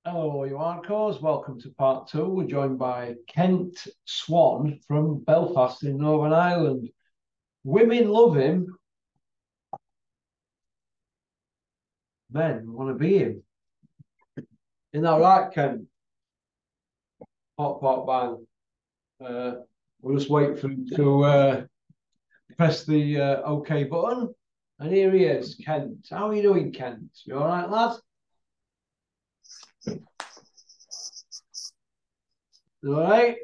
Hello, you are, cause welcome to part two. We're joined by Kent Swan from Belfast in Northern Ireland. Women love him, men want to be him. Isn't that right, Kent? Hot pot bang. We'll just wait for him to press the OK button. And here he is, Kent. How are you doing, Kent? You all right, lad? You all right?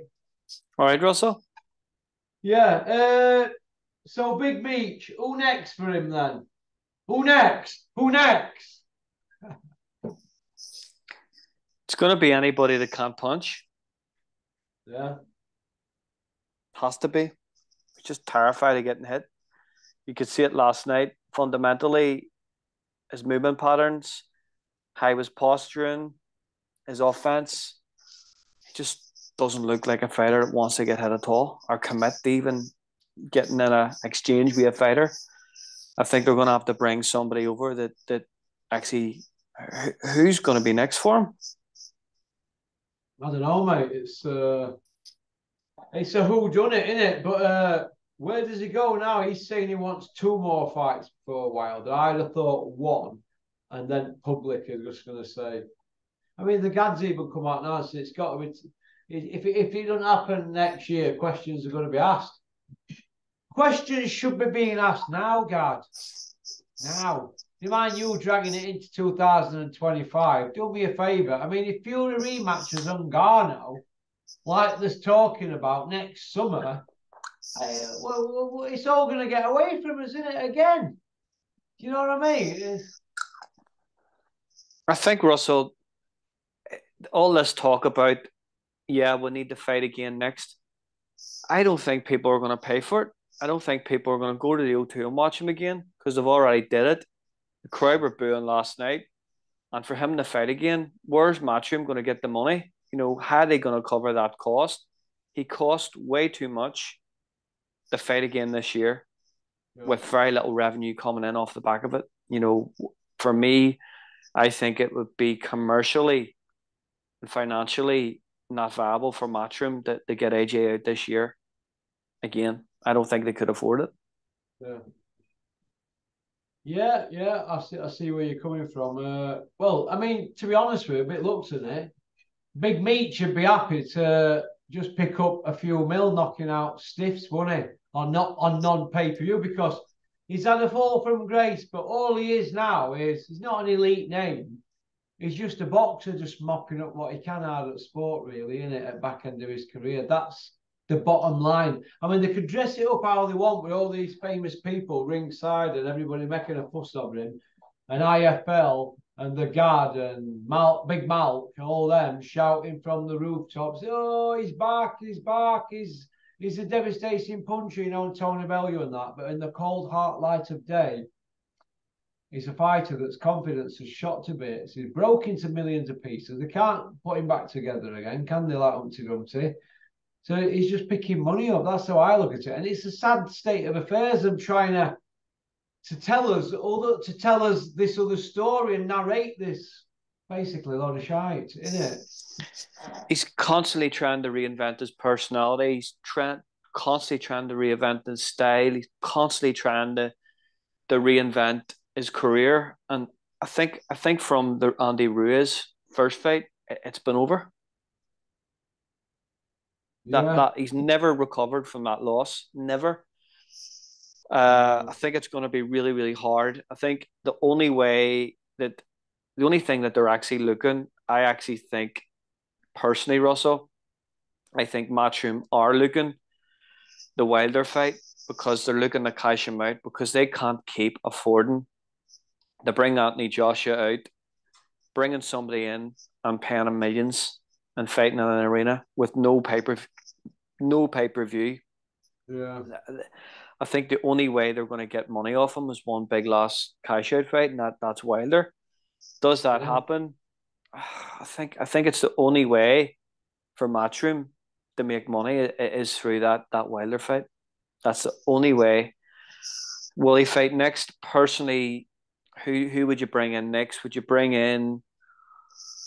All right, Russell. Yeah. So Big Meech, who next for him then? Who next? Who next? It's going to be anybody that can't punch. Yeah. Has to be. He's just terrified of getting hit. You could see it last night. Fundamentally, his movement patterns, how he was posturing, his offense, he just doesn't look like a fighter that wants to get hit at all or commit to even getting in an exchange with a fighter. I think they're going to have to bring somebody over that actually, who's going to be next for him? I don't know, mate. It's a who done it, isn't it? But where does he go now? He's saying he wants two more fights for Wilder. I'd have thought one, and then public is just going to say. I mean, the Gad's even come out now and said it's got to be. If it doesn't happen next year, questions are going to be asked. Questions should be being asked now, Gad. Now. Do you mind you dragging it into 2025? Do me a favour. I mean, if Fury rematches Ngannou, like there's talking about next summer, well, it's all going to get away from us, isn't it? Again, do you know what I mean? I think, Russell, all this talk about, yeah, we need to fight again next. I don't think people are going to pay for it. I don't think people are going to go to the O2 and watch him again because they've already did it. The crowd were booing last night. And for him to fight again, where's Matchroom going to get the money? How are they going to cover that cost? He cost way too much to fight again this year Yeah, with very little revenue coming in off the back of it. For me, I think it would be commercially and financially not viable for Matchroom to get AJ out this year. Again, I don't think they could afford it. yeah, yeah. I see where you're coming from. Well, I mean, to be honest with you, a bit looks in it. Big Meat should be happy to just pick up a few mil, knocking out stiffs, won't he? On not on non-pay per view because he's had a fall from grace, but all he is now is he's not an elite name. He's just a boxer, just mopping up what he can out of sport, really, isn't it? At back end of his career, that's the bottom line. I mean, they could dress it up how they want with all these famous people ringside and everybody making a fuss of him, and IFL and the Guard and Big Malk and all them shouting from the rooftops, "Oh, he's back! He's back! He's a devastating puncher, Tony Bellew and that." But in the cold hard light of day, he's a fighter that's confidence has shot to bits. He's broke into millions of pieces. They can't put him back together again, can they? Like Humpty Dumpty. So he's just picking money up. That's how I look at it, and it's a sad state of affairs. I'm trying to tell us this other story and narrate this basically a lot of shite, isn't it? He's constantly trying to reinvent his personality. Constantly trying to reinvent his style. He's constantly trying to reinvent his career. And I think from the Andy Ruiz first fight, it's been over. That Yeah. that he's never recovered from that loss. Never. I think it's going to be really, really hard. I think the only thing that they're actually looking, I actually think personally, Russell, I think Matchroom are looking the Wilder fight because they're looking to cash him out because they can't keep affording to bring Anthony Joshua out, bringing somebody in and paying him millions and fighting in an arena with no pay per view. Yeah. I think the only way they're going to get money off him is one big last cash out fight, and that's Wilder. Does that Yeah. happen? I think it's the only way for Matchroom to make money is through that Wilder fight. That's the only way. Will he fight next? Personally, who would you bring in next? Would you bring in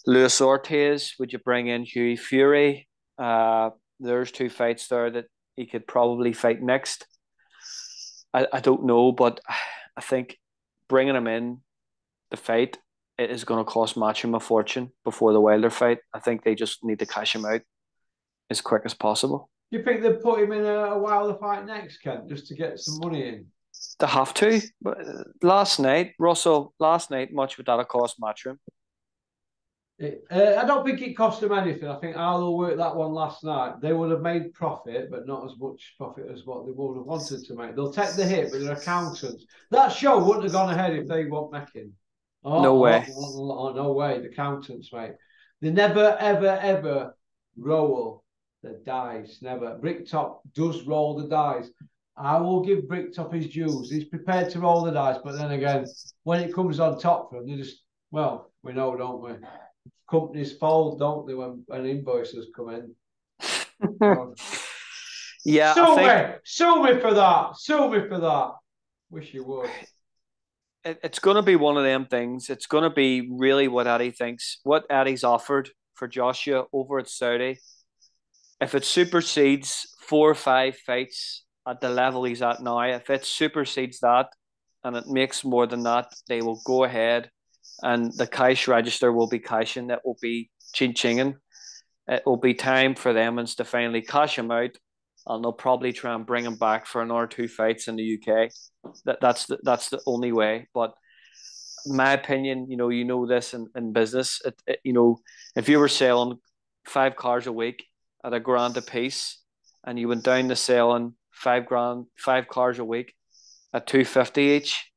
Luis Ortiz, would you bring in Hughie Fury? There's two fights there that he could probably fight next. I don't know, but I think bringing him in the fight, it is going to cost Matchroom a fortune before the Wilder fight. I think they just need to cash him out as quick as possible. Do you think they'd put him in a Wilder fight next, Ken, just to get some money in? They have to. Last night, Russell, much would that have cost Matchroom? I don't think it cost them anything. I think Arlo worked that one last night. They would have made profit, but not as much profit as what they would have wanted to make. They'll take the hit, but they're accountants. That show wouldn't have gone ahead if they weren't making. No way. No way. The accountants, mate. They never, ever, ever roll the dice. Never. Bricktop does roll the dice. I will give Bricktop his dues. He's prepared to roll the dice, but then again, when it comes on top for him, they just, well, we know, don't we? Companies fold, don't they, when invoices come in? Yeah, sue me for that. Wish you would. It's going to be one of them things. It's going to be really what Eddie thinks, what Eddie's offered for Joshua over at Saudi. If it supersedes 4 or 5 fights at the level he's at now, if it supersedes that and it makes more than that, they will go ahead and the cash register will be cashing. It will be ching-chinging. It will be time for them to finally cash him out, and they'll probably try and bring him back for another 2 fights in the UK. That's the only way. But in my opinion, you know this in business. If you were selling 5 cars a week at $1,000 a piece, and you went down to selling 5 cars a week at $250 each,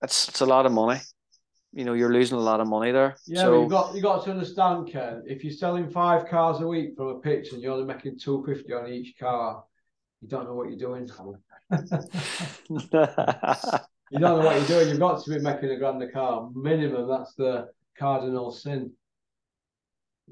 it's a lot of money. You're losing a lot of money there. Yeah, so, but you got to understand, Ken, if you're selling 5 cars a week from a pitch and you're only making $250 on each car, you don't know what you're doing. You don't know what you're doing. You've got to be making $1,000 a car minimum. That's the cardinal sin.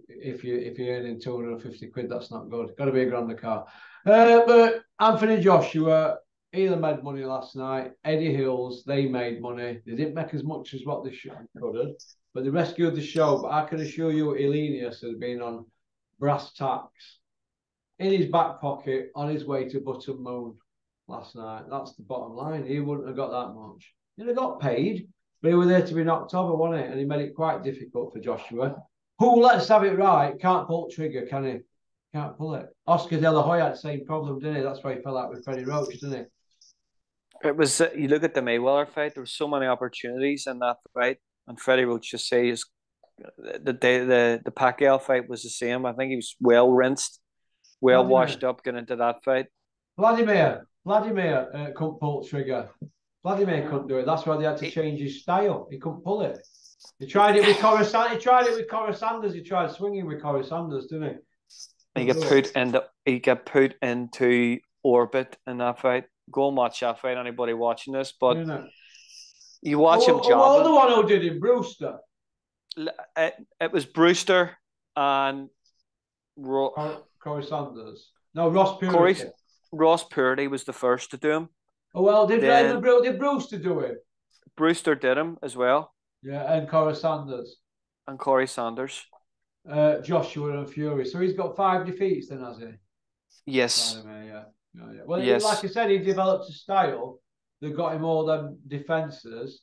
If you're earning 250 quid, that's not good. Got to be $1,000 a car. But Anthony Joshua, Elam made money last night. Eddie Hills, they made money. They didn't make as much as what they could have, but they rescued the show. But I can assure you, Elenius has been on brass tacks in his back pocket on his way to Button Moon last night. That's the bottom line. He wouldn't have got that much. He'd have got paid, but he was there to be knocked over, wasn't it? And he made it quite difficult for Joshua, who, let's have it right, can't pull trigger, can he? Can't pull it. Oscar De La Hoya had the same problem, didn't he? That's why he fell out with Freddie Roach, didn't he? It was, you look at the Mayweather fight, there were so many opportunities in that fight, and Freddie Roach just says the Pacquiao fight was the same. I think he was well rinsed, washed up going into that fight. Vladimir couldn't pull the trigger. Vladimir couldn't do it. That's why they had to change his style. He couldn't pull it. He tried it with Corey Sanders. He tried swinging with Corey Sanders, didn't he? He got put into orbit in that fight. Go and watch that fight, anybody watching this. But you watch him job. The one who did him, Brewster. It was Brewster and Corey Sanders. No, Ross Purity. Ross Purity was the first to do him. Oh, well, did Brewster do him? Brewster did him as well. Yeah, and Corey Sanders. Joshua and Fury. So he's got 5 defeats then, has he? Yes. Yeah. Well, yes. Like I said, he developed a style that got him all them defences.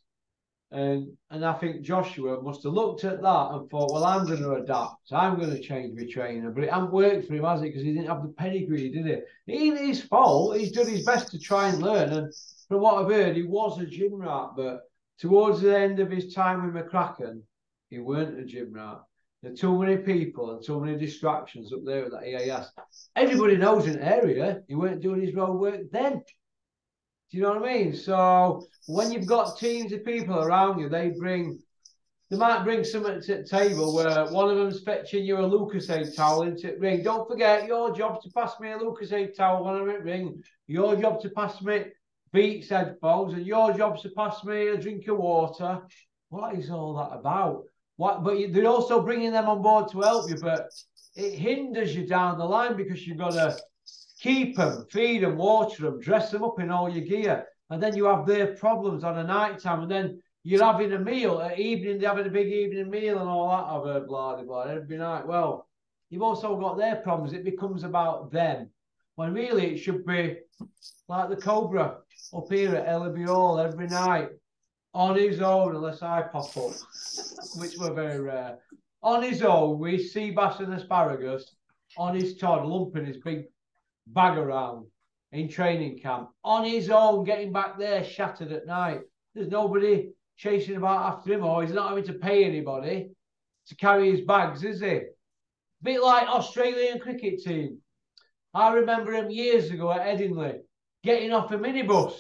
And I think Joshua must have looked at that and thought, well, I'm going to adapt. I'm going to change my trainer. But it hasn't worked for him, has it? Because he didn't have the pedigree, did it? It ain't his fault. He's done his best to try and learn. And from what I've heard, he was a gym rat. But towards the end of his time with McCracken, he weren't a gym rat. There are too many people and too many distractions up there with that EAS. Everybody knows in the area he weren't doing his road work then. Do you know what I mean? So when you've got teams of people around you, they might bring something to the table where one of them's fetching you a Lucasade towel into the ring. Don't forget, your job's to pass me a Lucasade towel when I'm at ring. Your job to pass me Beats headphones, and your job's to pass me a drink of water. What is all that about? But they're also bringing them on board to help you, but it hinders you down the line because you've got to keep them, feed them, water them, dress them up in all your gear. And then you have their problems on a night time. And then you're having a meal at evening, they're having a big evening meal and all that. I've heard blah blah every night. Well, you've also got their problems. It becomes about them. When really it should be like the Cobra up here at Ellaby Hall every night on his own, unless I pop up, which were very rare. On his own, with sea bass and asparagus, on his Todd, lumping his big bag around in training camp, on his own, getting back there shattered at night. There's nobody chasing about after him, or he's not having to pay anybody to carry his bags, is he? Bit like Australian cricket team. I remember him years ago at Headingley getting off a minibus.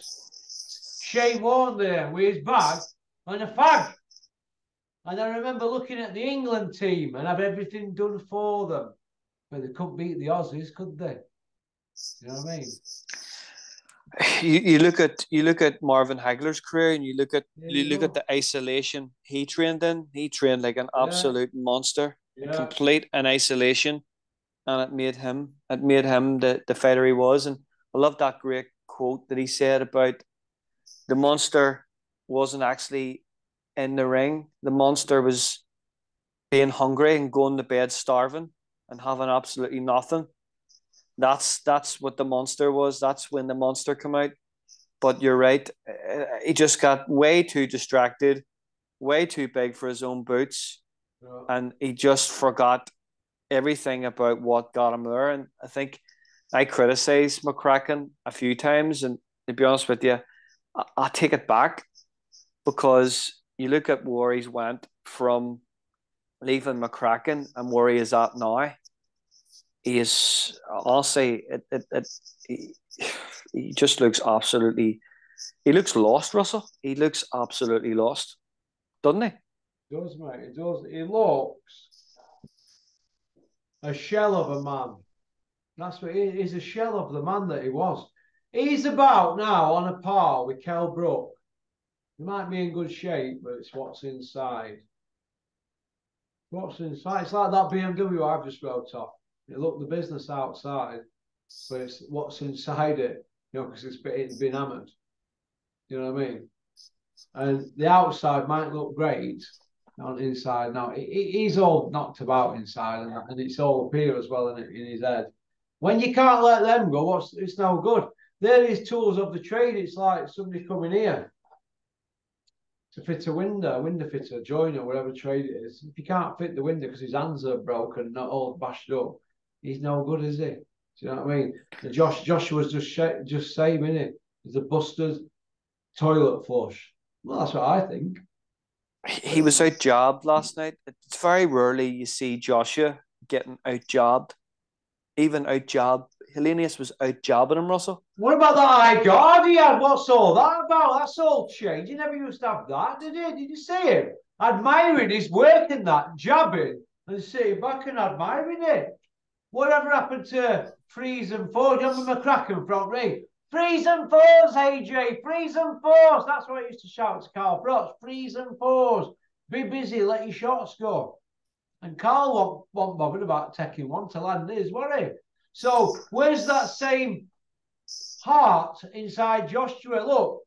Shane Warne there with his bag and a fag. And I remember looking at the England team and have everything done for them. But they couldn't beat the Aussies, could they? You know what I mean? You look at Marvin Hagler's career, and you look at the isolation he trained in. He trained like an absolute monster, complete in isolation, and it made him the fighter he was. And I love that great quote that he said about the monster wasn't actually in the ring. The monster was being hungry and going to bed starving and having absolutely nothing. That's what the monster was. That's when the monster came out. But you're right. He just got way too distracted, way too big for his own boots. And he just forgot everything about what got him there. And I think I criticised McCracken a few times. And to be honest with you, I take it back, because you look at where he's went from leaving McCracken and where he is at now. He is, I'll say, he just looks absolutely, he looks lost, Russell. He looks absolutely lost, doesn't he? He does, mate. He does. He looks a shell of a man. That's what he is. He's a shell of the man that he was. He's about now on a par with Kell Brook. He might be in good shape, but it's what's inside. What's inside? It's like that BMW I've just wrote off. You look the business outside, but it's what's inside it, because it's been hammered. You know what I mean? And the outside might look great on the inside. Now he's all knocked about inside, and it's all up here as well in his head. When you can't let them go, it's no good. They're his tools of the trade. It's like somebody coming here to fit a window fitter, joiner, whatever trade it is. If you can't fit the window because his hands are broken, not all bashed up, he's no good, is he? Do you know what I mean? And Joshua's just same, isn't it? He's a busted toilet flush. Well, that's what I think. He was out jobbed last night. It's very rarely you see Joshua getting out jobbed. Even out jobbed. Hellenius was out jobbing him, Russell. What about that high guard he had? What's all that about? That's all changed. He never used to have that, did he? Did you see him? Admiring his work in that, jabbing and sitting back and admiring it. Whatever happened to freeze and force? You remember McCracken front ring? Freeze and force, AJ. Freeze and force. That's what he used to shout to Carl Brooks. Freeze and force. Be busy, let your shots go. And Carl wasn't bothered about taking one to land his, was he? So where's that same heart inside Joshua? Look,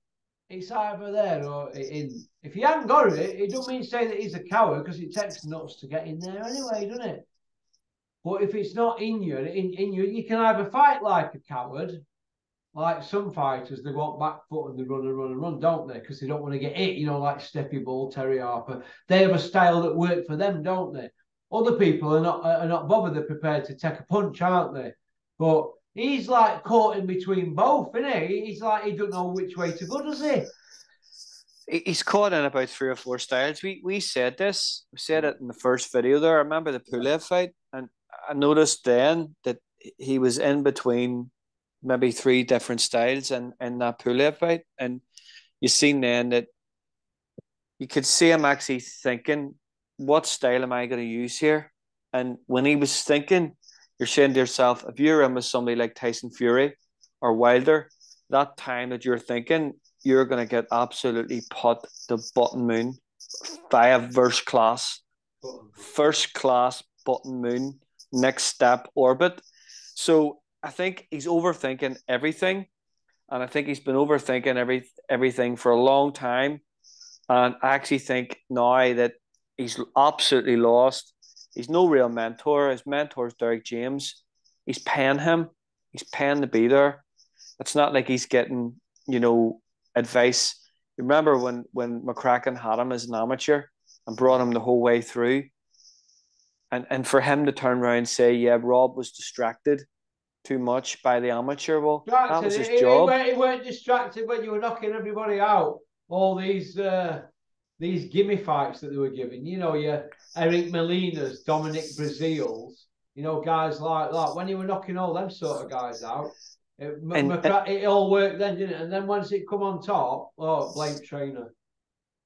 it's either there or in. If he hadn't got it, it don't mean to say that he's a coward, because it takes nuts to get in there anyway, doesn't it? But if it's not in you, you can either fight like a coward, like some fighters, they want back foot and they run and run and run, don't they? Because they don't want to get hit, like Steppy Bull, Terry Harper. They have a style that works for them, don't they? Other people are not bothered. They're prepared to take a punch, aren't they? But he's like caught in between both, isn't he? He's like, he don't know which way to go, does he? He's caught in about 3 or 4 styles. We said this. We said it in the first video there. I remember the Pulev fight, and I noticed then that he was in between maybe 3 different styles in that Pulev fight. And you seen then that you could see him actually thinking, what style am I going to use here? And when he was thinking, you're saying to yourself, if you're in with somebody like Tyson Fury or Wilder, that time that you're thinking, you're going to get absolutely put the button moon via first class button moon, next step orbit. So I think he's overthinking everything. And I think he's been overthinking everything for a long time. And I actually think now that he's absolutely lost. He's no real mentor. His mentor is Derek James. He's paying him. He's paying to be there. It's not like he's getting, advice. You remember when McCracken had him as an amateur and brought him the whole way through? And for him to turn around and say, yeah, Rob was distracted too much by the amateur. Well, that was his job. He weren't distracted when you were knocking everybody out. All these gimme fights that they were giving. Your Eric Molinas, Dominic Brazils, guys like that. When you were knocking all them sort of guys out, it all worked then, didn't it? And then once it come on top, blame trainer.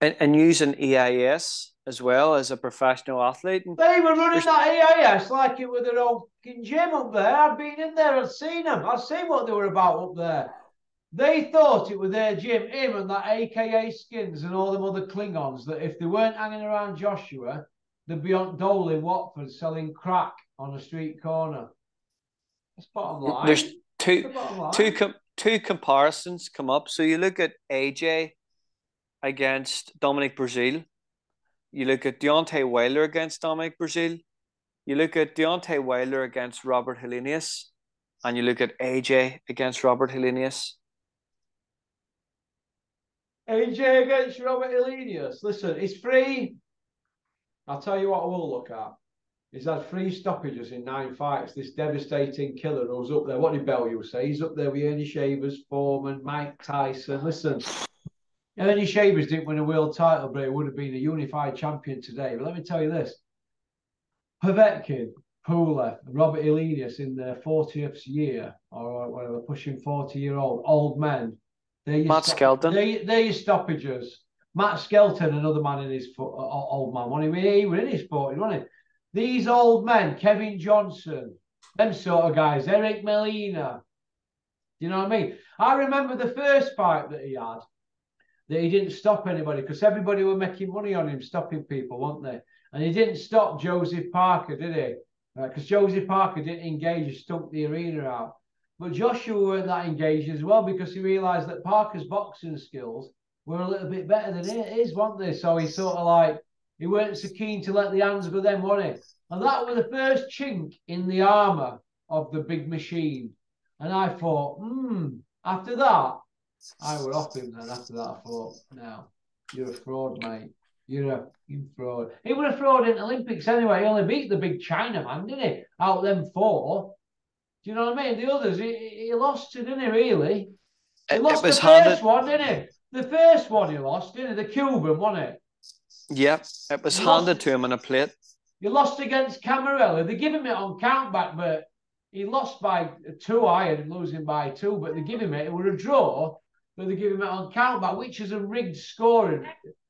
And using EIS as well as a professional athlete. And they were running that EIS like it was their own gym up there. I'd been in there, I'd seen them. I'd seen what they were about up there. They thought it was their gym, him and that AKA Skins and all them other Klingons, that if they weren't hanging around Joshua, they'd be on Dole in Watford selling crack on a street corner. That's bottom line. There's two comparisons come up. So you look at AJ against Dominic Brazil. You look at Deontay Wilder against Dominic Brazil. You look at Deontay Wilder against Robert Helenius. And you look at AJ against Robert Helenius. AJ against Robert Helenius. Listen, it's free. I'll tell you what I will look at. He's had 3 stoppages in 9 fights. This devastating killer who's up there. What did Bellew say? He's up there with Ernie Shavers, Foreman, Mike Tyson. Listen, Ernie Shavers didn't win a world title, but he would have been a unified champion today. But let me tell you this. Povetkin, Pulev, Robert Helenius in their 40th year, or whatever, pushing 40-year-old, old men. Matt Skelton. They're your stoppages. Matt Skelton, another man in his old man. He was in his 40s, wasn't he? These old men, Kevin Johnson, them sort of guys, Eric Melina. You know what I mean? I remember the first fight that he had, that he didn't stop anybody because everybody were making money on him, stopping people, weren't they? And he didn't stop Joseph Parker, did he? Because Joseph Parker didn't engage and stumped the arena out. But Joshua weren't that engaged as well because he realised that Parker's boxing skills were a little bit better than his, weren't they? So he sort of like, he weren't so keen to let the hands go then, was he? And that was the first chink in the armour of the big machine. And I thought, after that, I were off him then. After that, I thought, no, you're a fraud, mate. You're a fraud. He was a fraud in the Olympics anyway. He only beat the big Chinaman, didn't he? Out of them 4. Do you know what I mean? The others, he lost to, didn't he, really? He lost the first one, didn't he? The first one he lost, didn't he? The Cuban, wasn't it? Yep, it was handed to him on a plate. He lost against Camarella. They give him it on countback, but he lost by 2 iron, losing by 2, but they give him it. It was a draw, but they give him it on countback, which is a rigged scoring.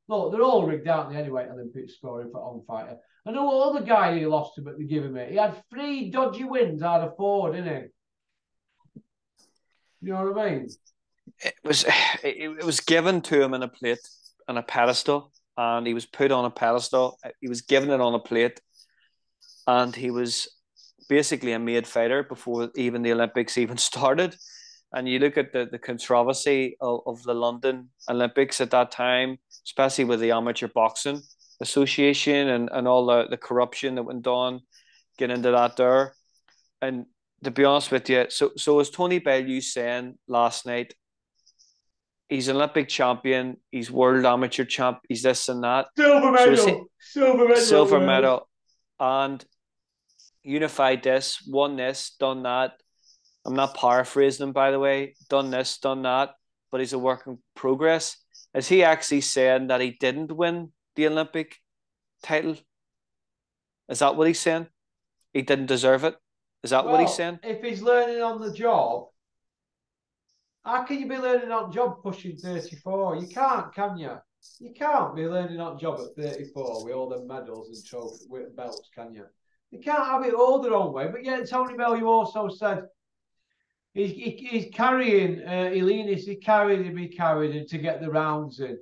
Look, they're all rigged, aren't they, anyway, Olympic scoring for on fighter. I know what other guy he lost to, but they give him it. He had 3 dodgy wins out of 4, didn't he? You know what I mean? It was given to him in a plate, on a pedestal, and he was put on a pedestal. He was given it on a plate, and he was basically a made fighter before even the Olympics even started. And you look at the controversy of the London Olympics at that time, especially with the Amateur Boxing Association and all the corruption that went on, get into that there. And to be honest with you, so as Tony Bellew saying last night, he's Olympic champion, he's world amateur champ, he's this and that. Silver medal. Silver medal. And unified this, won this, done that. I'm not paraphrasing him, by the way. Done this, done that. But he's a work in progress. Is he actually saying that he didn't win the Olympic title? Is that what he's saying? He didn't deserve it? Is that what he's saying? If he's learning on the job, how can you be learning on job pushing 34? You can't, can you? You can't be learning on job at 34 with all the medals and trophies, with belts, can you? You can't have it all their own way. But yet, Tony Bellew also said he's carrying Helenius, he carried him to get the rounds in.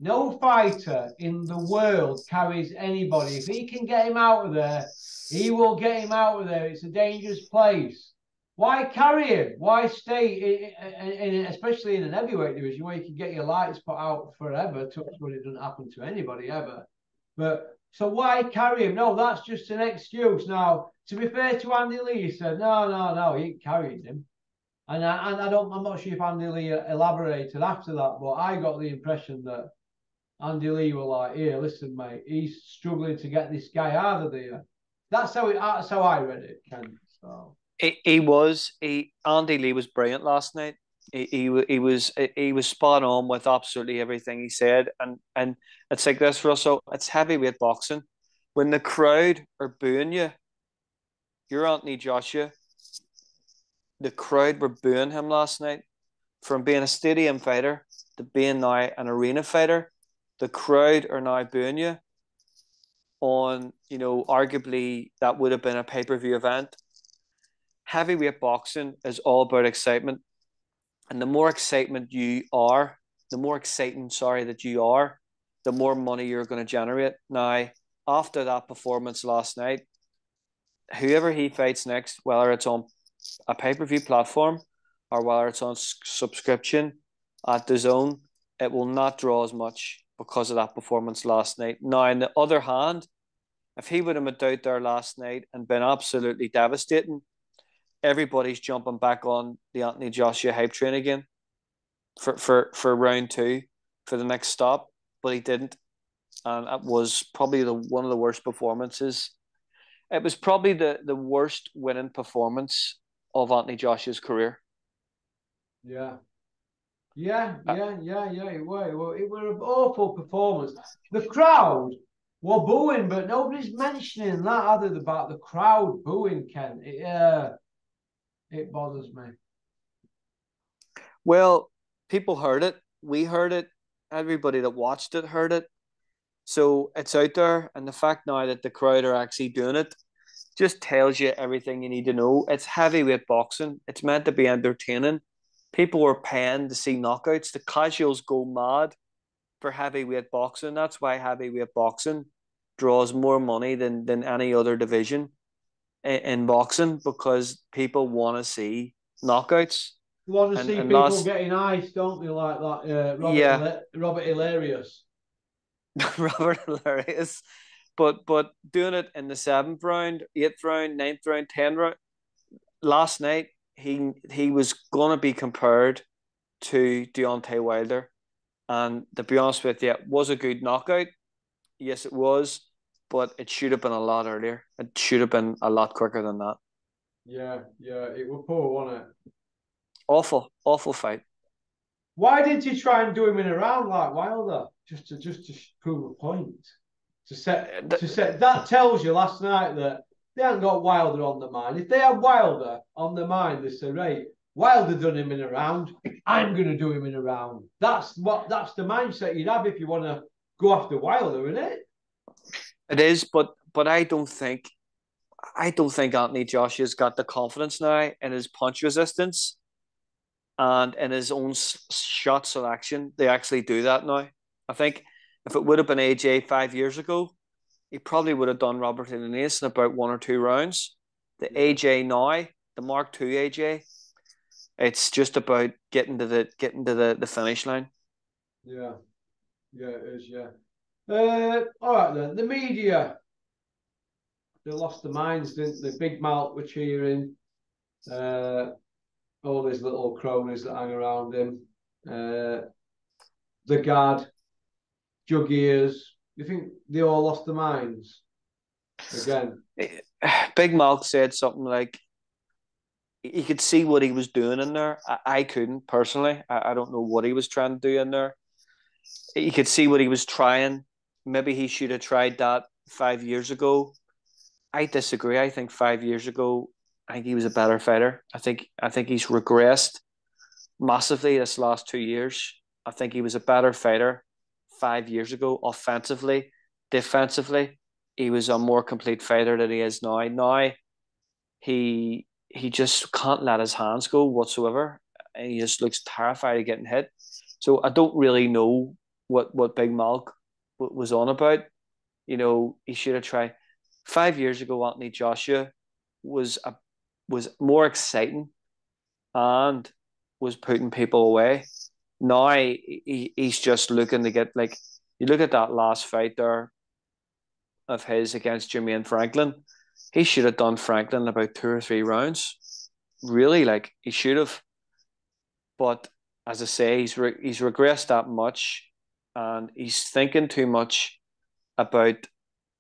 No fighter in the world carries anybody. If he can get him out of there, he will get him out of there. It's a dangerous place. Why carry him? Why stay especially in an heavyweight division where you can get your lights put out forever? Touch wood, it doesn't happen to anybody ever. But so why carry him? No, that's just an excuse. Now, to be fair to Andy Lee, he said, no, he ain't carrying him. And I'm not sure if Andy Lee elaborated after that, but I got the impression that Andy Lee were like, here, listen, mate, he's struggling to get this guy out of there. That's how I read it, Ken. So. Andy Lee was brilliant last night. He was spot on with absolutely everything he said, and it's like this, Russell. It's heavyweight boxing. When the crowd are booing you, you're Anthony Joshua. The crowd were booing him last night. From being a stadium fighter to being now an arena fighter, the crowd are now booing you. On arguably that would have been a pay-per-view event. Heavyweight boxing is all about excitement. And the more excitement you are, the more exciting, that you are, the more money you're going to generate. Now, after that performance last night, whoever he fights next, whether it's on a pay-per-view platform or whether it's on subscription at the zone, it will not draw as much because of that performance last night. Now, on the other hand, if he would have been out there last night and been absolutely devastating, everybody's jumping back on the Anthony Joshua hype train again for round two, for the next stop, but he didn't. And it was probably one of the worst performances. It was probably the worst winning performance of Anthony Joshua's career. Yeah. It was an awful performance. The crowd were booing, but nobody's mentioning that other about the crowd booing, Ken. It bothers me. Well, people heard it. We heard it. Everybody that watched it heard it. So it's out there. And the fact now that the crowd are actually doing it just tells you everything you need to know. It's heavyweight boxing. It's meant to be entertaining. People are paying to see knockouts. The casuals go mad for heavyweight boxing. That's why heavyweight boxing draws more money than any other division in boxing, because people want to see knockouts. You want to see people getting ice, don't they? Like that, Robert Hilarious. Robert Hilarious. But doing it in the 7th round, 8th round, 9th round, 10th round. Last night, he was going to be compared to Deontay Wilder. And to be honest with you, it was a good knockout. Yes, it was. But it should have been a lot earlier. It should have been a lot quicker than that. Yeah, it was poor, wasn't it? Awful fight. Why didn't you try and do him in a round like Wilder? Just to prove a point. To set that tells you last night that they haven't got Wilder on the mind. If they had Wilder on the mind, they say, right, Wilder done him in a round, I'm gonna do him in a round. That's the mindset you'd have if you want to go after Wilder, isn't it? It is, but I don't think Anthony Joshua's got the confidence now in his punch resistance and in his own shot selection. They actually do that now. I think if it would have been AJ 5 years ago, he probably would have done Robert Hilarious in about 1 or 2 rounds. The AJ now, the Mark II AJ, it's just about getting to the finish line. Yeah, it is. Yeah. All right then. The media, they lost their minds, didn't they? Big Mouth were cheering. All these little cronies that hang around him. The guard, Jug Ears. You think they all lost their minds again? Big Mouth said something like, he could see what he was doing in there. I couldn't personally. I don't know what he was trying to do in there. You could see what he was trying. Maybe he should have tried that 5 years ago. I disagree. I think 5 years ago, I think he was a better fighter. I think he's regressed massively this last 2 years. I think he was a better fighter 5 years ago, offensively, defensively. He was a more complete fighter than he is now. Now he just can't let his hands go whatsoever. And he just looks terrified of getting hit. So I don't really know what Big Malk was on about. He should have tried. 5 years ago, Anthony Joshua was was more exciting and was putting people away. Now he's just looking to get, like, you look at that last fight there of his against Jermaine Franklin. He should have done Franklin about 2 or 3 rounds. Really, like, he should have. But as I say, he's regressed that much, and he's thinking too much about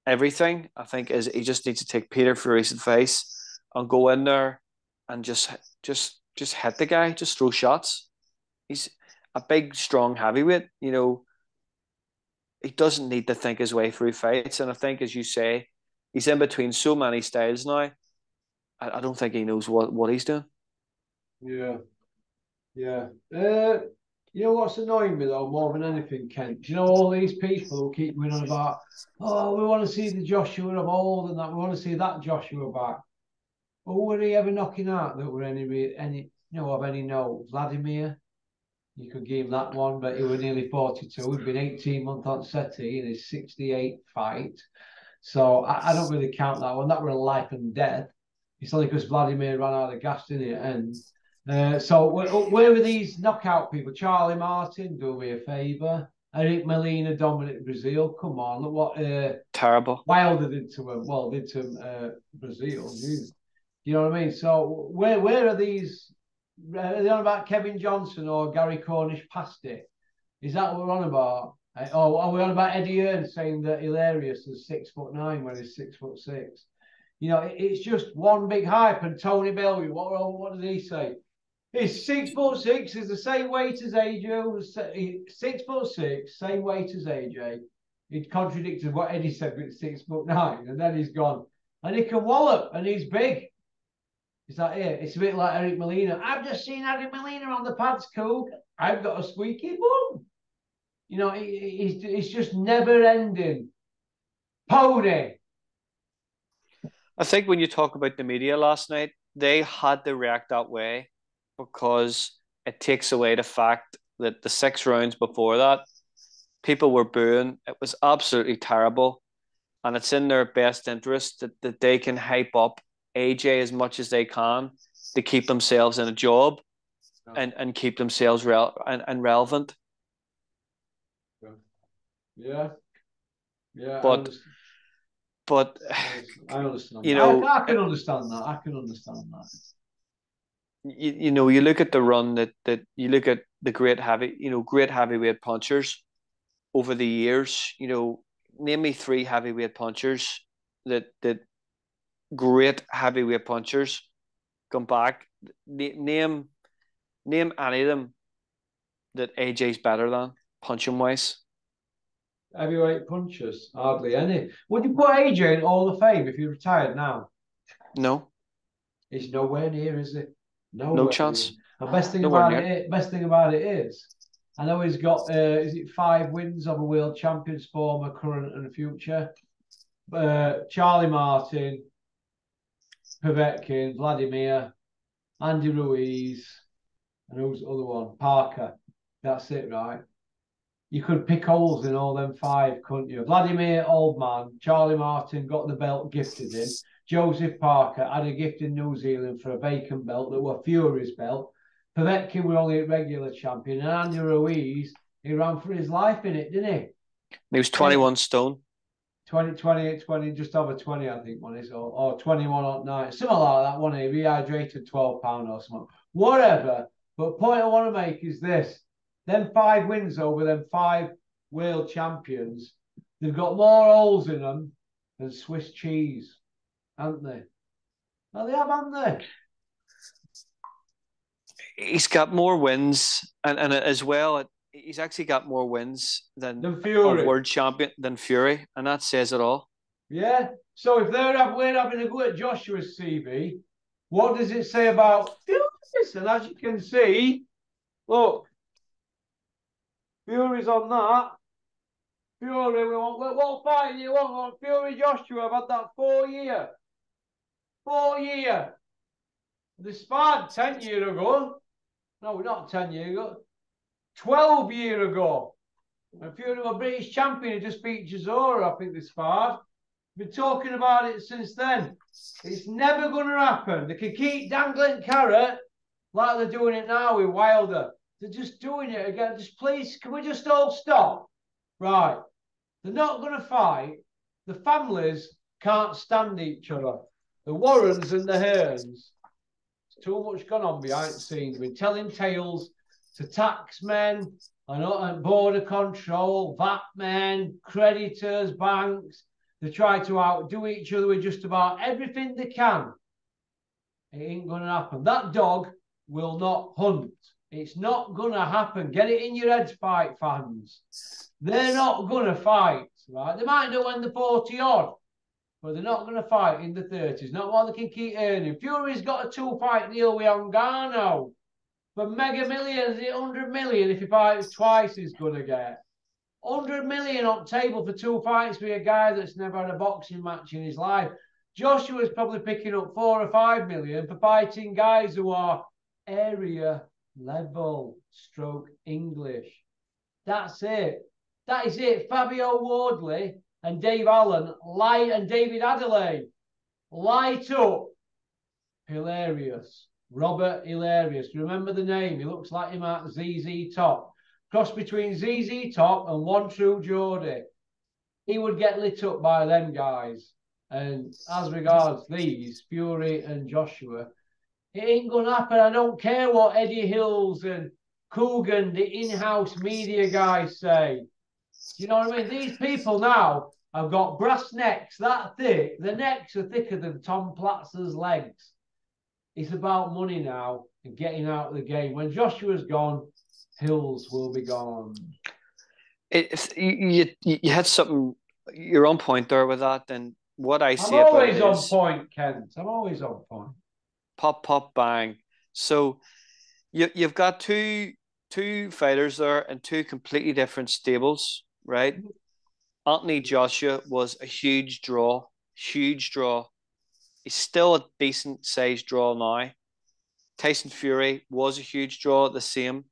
everything. I think is he just needs to take Peter Fury's advice and go in there and just hit the guy, just throw shots. He's a big, strong heavyweight. He doesn't need to think his way through fights. And I think, as you say, he's in between so many styles now. I don't think he knows what he's doing. Yeah, yeah. You know what's annoying me though more than anything, Kent? Do you know all these people who keep going on about, oh, we want to see the Joshua of old and that we want to see that Joshua back. Well, were he ever knocking out that were of any note? Vladimir, you could give him that one, but he was nearly 42. He'd been 18 months on SETI in his 68 fight. So I don't really count that one. That were a life and death. It's only because Vladimir ran out of gas in it. And so where were these knockout people? Charlie Martin, do me a favour. Eric Molina, Dominic Brazil. Come on, look what terrible Wilder did to him. Well, did to Brazil. You know what I mean? So where are these? Are they on about Kevin Johnson or Gary Cornish past it? Is that what we're on about? Oh, are we on about Eddie Hearn saying that Hilarious is 6'9" when he's 6'6"? It's just one big hype. And Tony Bellew, what did he say? He's 6'6", he's the same weight as AJ. 6'6", same weight as AJ. He contradicted what Eddie said with 6'9", and then he's gone. And he can wallop, and he's big. Is that it? It's a bit like Eric Molina. I've just seen Eric Molina on the pads, cool. I've got a squeaky bum. It's just never ending. Pony. I think when you talk about the media last night, they had to react that way because it takes away the fact that the 6 rounds before that, people were booing. It was absolutely terrible. And it's in their best interest that they can hype up AJ as much as they can to keep themselves in a job and keep themselves relevant. Yeah. Yeah. But I understand. I can understand that. I can understand that. You look at the run that you look at the great heavyweight punchers over the years. Name me 3 heavyweight punchers that great heavyweight punchers come back. Name any of them that AJ's better than punching wise. Heavyweight punchers, hardly any. Would you put AJ in Hall of Fame if he retired now? No. He's nowhere near, is it? No chance. The best thing about it is, I know he's got is it 5 wins of a world champions, former, current, and future. Charlie Martin, Povetkin, Vladimir, Andy Ruiz, and who's the other one? Parker. That's it, right? You could pick holes in all them 5, couldn't you? Vladimir, old man. Charlie Martin got the belt gifted in. Joseph Parker had a gift in New Zealand for a vacant belt that were Fury's belt. Povetkin were only a regular champion. And Andy Ruiz, he ran for his life in it, didn't he? He was 21 stone. 20, just over 20, I think, one is, or 21 or 9, something like that, one. He rehydrated 12 pounds or something. Whatever. But point I want to make is this. Them 5 wins over them 5 world champions, they've got more holes in them than Swiss cheese, haven't they? No, they have, haven't they? He's got more wins, and as well, he's actually got more wins than Fury, world champion than Fury, and that says it all. Yeah. So if we're having a go at Joshua's CV, what does it say about Fury? And as you can see, look, Fury's on that. Fury, what fight do you want? Fury Joshua, I've had that 4 year. 4 year. They sparred 10 years ago. No, not 10 years ago. 12 years ago. And Fury was British champion. He just beat Chisora, I think they sparred. Been talking about it since then. It's never going to happen. They can keep dangling carrot like they're doing it now with Wilder. They're just doing it again. Just please, can we just all stop? Right. They're not going to fight. The families can't stand each other. The Warrens and the Hearns. It's too much gone on behind the scenes. We're telling tales to taxmen and border control, VAT men, creditors, banks. They try to outdo each other with just about everything they can. It ain't going to happen. That dog will not hunt. It's not going to happen. Get it in your heads, fight fans. They're not going to fight, right? They might do when they're 40 odd, but they're not going to fight in the 30s. Not while they can keep earning. Fury's got a 2-fight deal with Ngannou for mega millions, 100 million. If he fights twice, he's going to get 100 million on table for 2 fights with a guy that's never had a boxing match in his life. Joshua's probably picking up 4 or 5 million for fighting guys who are area level stroke English. That's it. That is it. Fabio Wardley and Dave Allen and David Adelaide light up. Hilarious. Robert Hilarious. Remember the name? He looks like him at ZZ Top. Cross between ZZ Top and One True Geordie. He would get lit up by them guys. And as regards these, Fury and Joshua, it ain't going to happen. I don't care what Eddie Hills and Coogan, the in-house media guys, say. You know what I mean? These people now have got brass necks that thick. The necks are thicker than Tom Platzer's legs. It's about money now and getting out of the game. When Joshua's gone, Hills will be gone. You had something. You're on point there with that. And what I see I'm about always it on is point, Kent. I'm always on point. pop, pop, bang. So you've got two fighters there and two completely different stables, right? Anthony Joshua was a huge draw, huge draw. He's still a decent sized draw now. Tyson Fury was a huge draw, the same.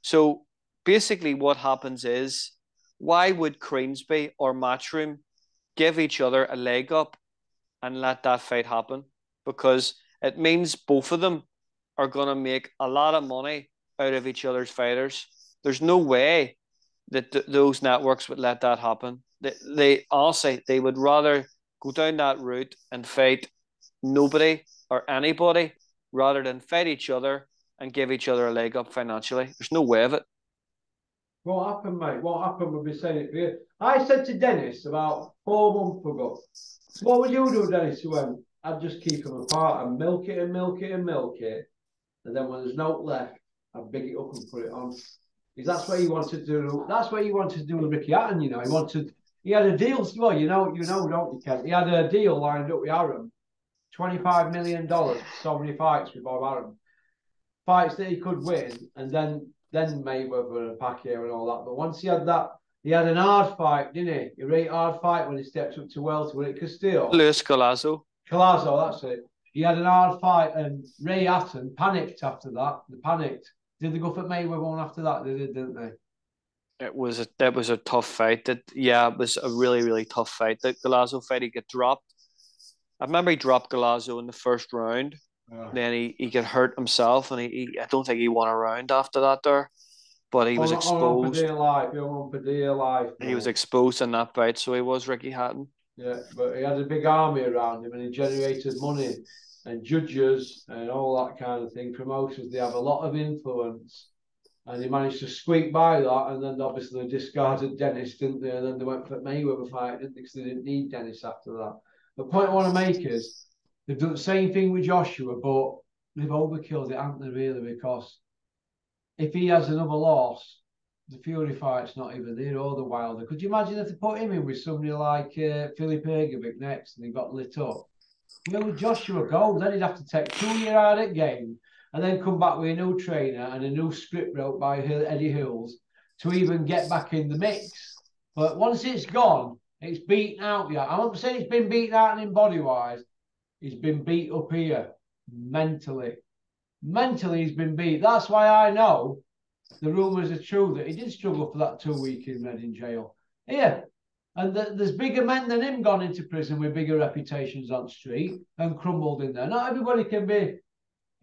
So basically, what happens is, why would Creamsby or Matchroom give each other a leg up and let that fight happen? Because it means both of them are going to make a lot of money out of each other's fighters. There's no way that those networks would let that happen. They honestly, they would rather go down that route and fight nobody or anybody rather than fight each other and give each other a leg up financially. There's no way of it. What happened, mate? What happened? We'll be saying it for you. I said to Dennis about 4 months ago, what would you do, Dennis? He went, I'd just keep them apart and milk it and milk it and milk it. And then when there's no left, I'd big it up and put it on. Because that's what he wanted to do. That's what he wanted to do with Ricky Hatton, you know. He had a deal, well, you know, don't you, Ken? He had a deal lined up with Aaron. $25 million for so many fights with Bob Aaron. Fights that he could win, and then Mayweather and Pacquiao and all that. But once he had that, he had an hard fight, didn't he? A really hard fight when he stepped up to welterweight. Castillo. Luis Collazo. Collazo, that's it. He had an hard fight, and Ray Hatton panicked after that. They panicked. Did they go for Mayweather one after that? They did, didn't they? It was a tough fight. It was a really, really tough fight. The Collazo fight, he got dropped. I remember he dropped Collazo in the first round. Yeah. Then he got hurt himself, and I don't think he won a round after that there. But he was exposed. For dear life. He was exposed in that fight, so he was Ricky Hatton. Yeah, but he had a big army around him, and he generated money and judges and all that kind of thing. Promoters, they have a lot of influence, and he managed to squeak by that. And then obviously they discarded Dennis, didn't they? And then they went for Mayweather fight, didn't they? Because they didn't need Dennis after that. The point I want to make is they've done the same thing with Joshua, but they've overkilled it, haven't they, really? Because if he has another loss, the Fury fight's not even there, or the Wilder. Could you imagine if they put him in with somebody like Filip Ergovic next and he got lit up? Where would Joshua go? Then he'd have to take 2 years out of game and then come back with a new trainer and a new script wrote by Eddie Hills to even get back in the mix. But once it's gone, it's beaten out. Yeah, I'm not saying it's been beaten out in body-wise. He's been beat up here mentally. Mentally, he's been beat. That's why I know the rumours are true that he did struggle for that 2 week in Reading jail. Here, And there's bigger men than him gone into prison with bigger reputations on street and crumbled in there. Not everybody can be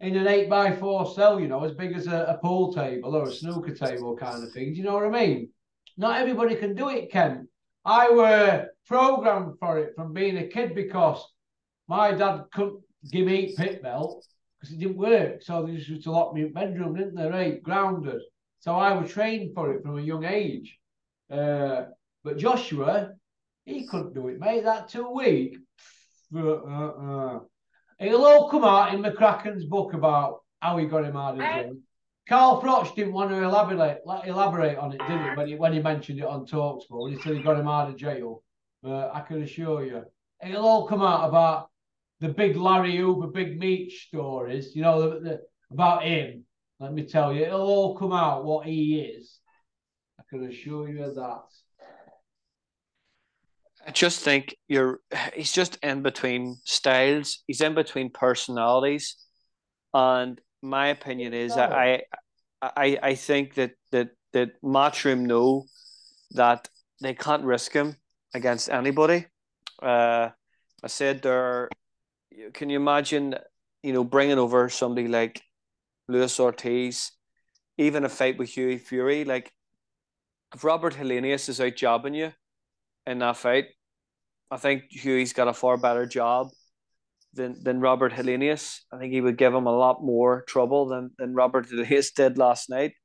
in an 8x4 cell, you know, as big as a pool table or a snooker table kind of thing. Do you know what I mean? Not everybody can do it, Ken. I were programmed for it from being a kid because my dad couldn't give me pit belt because it didn't work. So they just used to lock me in the bedroom, didn't they? Right, grounded. So I was trained for it from a young age. But Joshua, he couldn't do it, mate. That 2 week. It'll all come out in McCracken's book about how he got him out of jail. Carl Froch didn't want to elaborate on it, did he? When he mentioned it on Talksport, he said he got him out of jail. But I can assure you, it'll all come out about the big Larry Hoover, big Meech stories. You know about him. Let me tell you, it'll all come out what he is. I can assure you of that. I just think he's just in between styles. He's in between personalities, and my opinion is I think that Matchroom know that they can't risk him against anybody. I said there. Can you imagine, bringing over somebody like Luis Ortiz, even a fight with Hughie Fury? Like, if Robert Helenius is out jobbing you in that fight, I think Hughie's got a far better job than Robert Helenius. I think he would give him a lot more trouble than Robert Helenius did last night.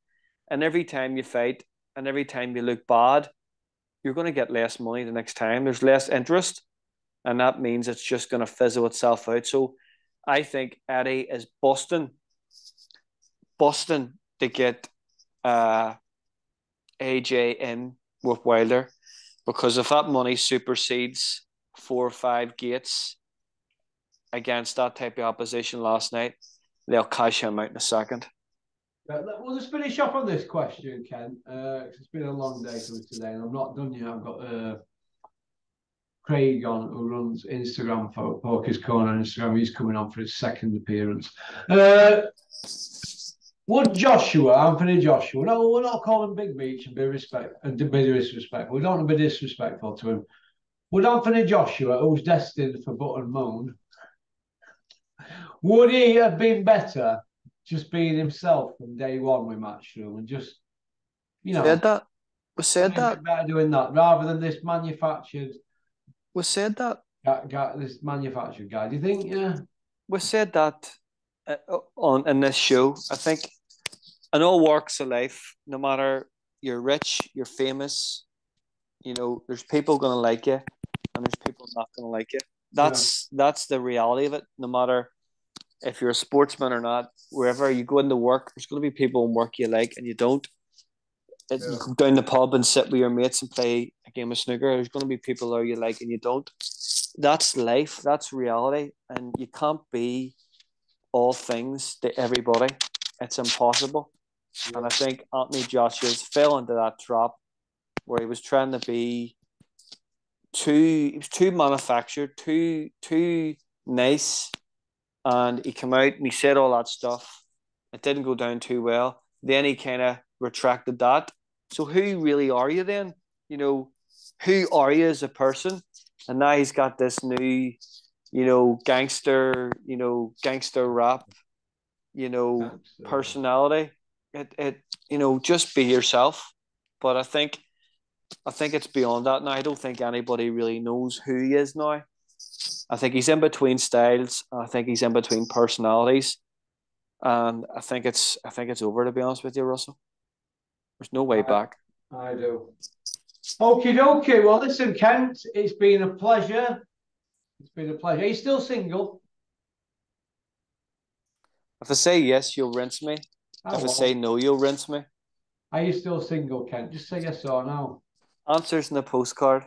And every time you fight and every time you look bad, you're going to get less money the next time. There's less interest. And that means it's just going to fizzle itself out. So I think Eddie is busting to get AJ in with Wilder, because if that money supersedes 4 or 5 gates against that type of opposition last night, they'll cash him out in a second. We'll just finish off on this question, Ken. It's been a long day for me today, and I'm not done yet. I've got Craig on, who runs Instagram for Poker's Corner on Instagram. He's coming on for his second appearance. Would Anthony Joshua, no, we're not calling Big Meech and be disrespectful. We don't want to be disrespectful to him. Would Anthony Joshua, who's destined for button moon, would he have been better just being himself from day one with Matchroom and just, said that? We said that. Better doing that rather than this manufactured. We said that. This manufactured guy. Do you think? Yeah. We said that in this show. I think in all walks of life, no matter you're rich, you're famous, there's people going to like you, and there's people not going to like you. That's the reality of it. No matter if you're a sportsman or not, wherever you go into work, there's going to be people in work you like and you don't. You go down the pub and sit with your mates and play a game of snooker. There's going to be people there you like and you don't. That's life. That's reality. And you can't be all things to everybody. It's impossible. Yeah. And I think Anthony Joshua's fell into that trap where he was trying to be too manufactured, too nice. And he came out and he said all that stuff. It didn't go down too well. Then he kind of retracted that. So who really are you then? Who are you as a person? And now he's got this new, gangster rap, personality. Just be yourself. But I think it's beyond that now. I don't think anybody really knows who he is now. I think he's in between styles. I think he's in between personalities. And I think it's over, to be honest with you, Russell. There's no way back. I do. Okie dokie. Well, listen, Kent, it's been a pleasure. Are you still single? If I say yes, you'll rinse me. If I say no, you'll rinse me. Are you still single, Kent? Just say yes or no. Answers in the postcard.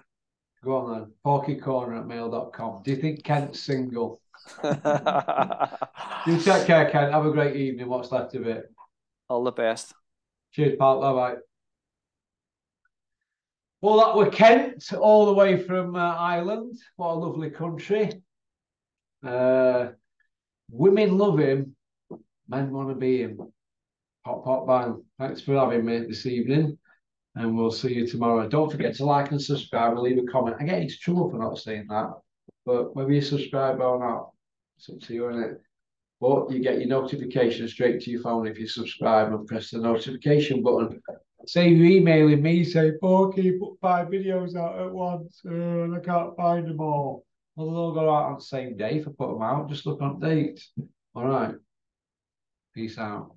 Go on then. porkycorner@mail.com. Do you think Kent's single? You take care, Kent. Have a great evening. What's left of it. All the best. Cheers, pal. Bye-bye. Well, that were Kent, all the way from Ireland. What a lovely country. Women love him. Men want to be him. Hot pot bang. Thanks for having me this evening. And we'll see you tomorrow. Don't forget to like and subscribe and leave a comment. I get into trouble for not saying that, but whether you subscribe or not, it's up to you, isn't it? But you get your notifications straight to your phone if you subscribe and press the notification button. Say you're emailing me, say, "Oh, can you put 5 videos out at once? And I can't find them all." Well, they'll all go out on the same day if I put them out. Just look on dates. All right. Peace out.